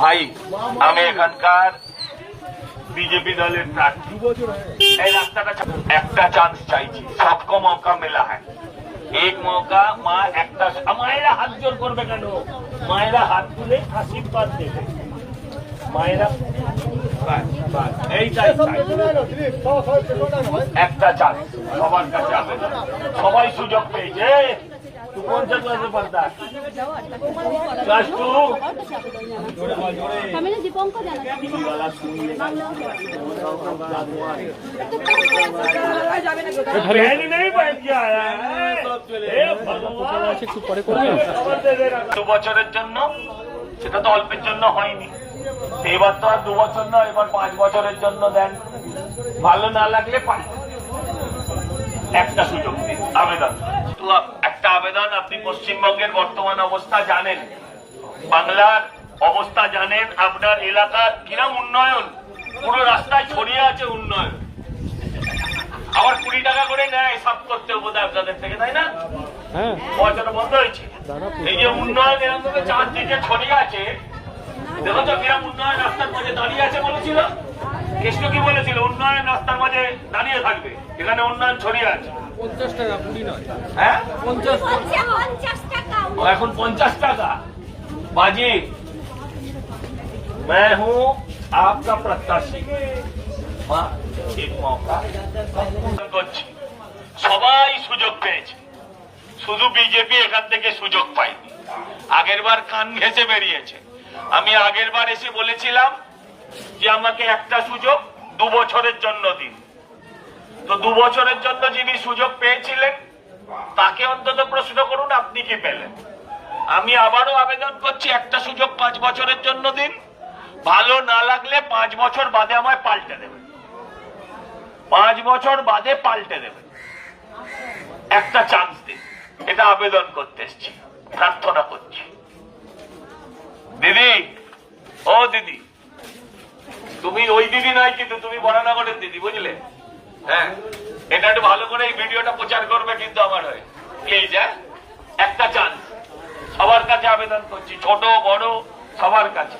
ভাই আমি এখানকার बीजेपी दलेर प्रार्थी এই রাস্তাটা একটা চান্স চাইছি सबको मौका मिला है एक मौका মা একটা মায়েরা হাত জোর করবে কেন মায়েরা হাত তুলে আশীর্বাদ দেবে মায়েরা এইটাই একটা চান্স সবার কাছে আবেদন সবাই সুযোগ পেয়েছে तू कौन सा क्लास में पढ़ता है क्लास 2 हमें दीपंक जाना नहीं बैठ गया दो বছরের জন্য সেটা তো অল্পের জন্য হয়নি এবার তো আর 2 বছর না এবার 5 বছরের জন্য দেন ভালো না লাগলে একটা সুযোগ দিন আবেদন তো একটা আবেদন আপনি পশ্চিমবঙ্গের বর্তমান অবস্থা জানেন বাংলার অবস্থা জানেন আপনার এলাকার কিরম উন্নয়ন পুরো রাস্তায় ছড়িয়ে আছে উন্নয়ন আবার 20 টাকা করে নেয় সব করতে বোধহয় আপনাদের থেকে তাই না পয়সাটা বন্ধ হয়েছে এই যে উন্নয়ন এরকম ভাবে চারদিকে ছড়িয়ে আছে দেখো তো কিরম উন্নয়ন রাস্তার মাঝে দাঁড়িয়ে আছে বলেছিল কৃষ্ণ কি বলেছিল উন্নয়ন রাস্তার মাঝে দাঁড়িয়ে থাকবে এখানে উন্নয়ন ছড়িয়ে আছে 50 টাকা 20 নয় হ্যাঁ 50 টাকা এখন 50 টাকা बाजी मैं हूँ आपका प्रत्याशी एक मौका সবাই সুযোগ পেয়েছে শুধু বিজেপি এখান থেকে সুযোগ পায়নি আগের বার কান ঘেঁষে বেরিয়েছে আমি আগের বার এসে বলেছিলাম যে আমাকে একটা সুযোগ 2 বছরের জন্য দিন তো 2 বছরের জন্য যিনি সুযোগ পেয়েছিলেন তাকে অন্তত প্রশ্ন করুন আপনি কি পেলেন আমি আবারও আবেদন করছি একটা সুযোগ 5 বছরের জন্য দিন ভালো না লাগলে 5 বছর বাদে আমায় পাল্টে দেবেন 5 বছর বাদে পাল্টে দেবেন একটা চান্স দিন এটা আবেদন করতে এসেছি প্রার্থনা করছি দিদি ও দিদি তুমি ওই দিদি নয় কিন্তু তুমি বরানগরের দিদি বুঝলে হ্যাঁ এটা একটু ভালো করে এই ভিডিওটা প্রচার করবে কিন্তু আমার হয়ে প্লিজ হ্যাঁ একটা চান্স সবার কাছে আবেদন করছি ছোট বড় সবার কাছে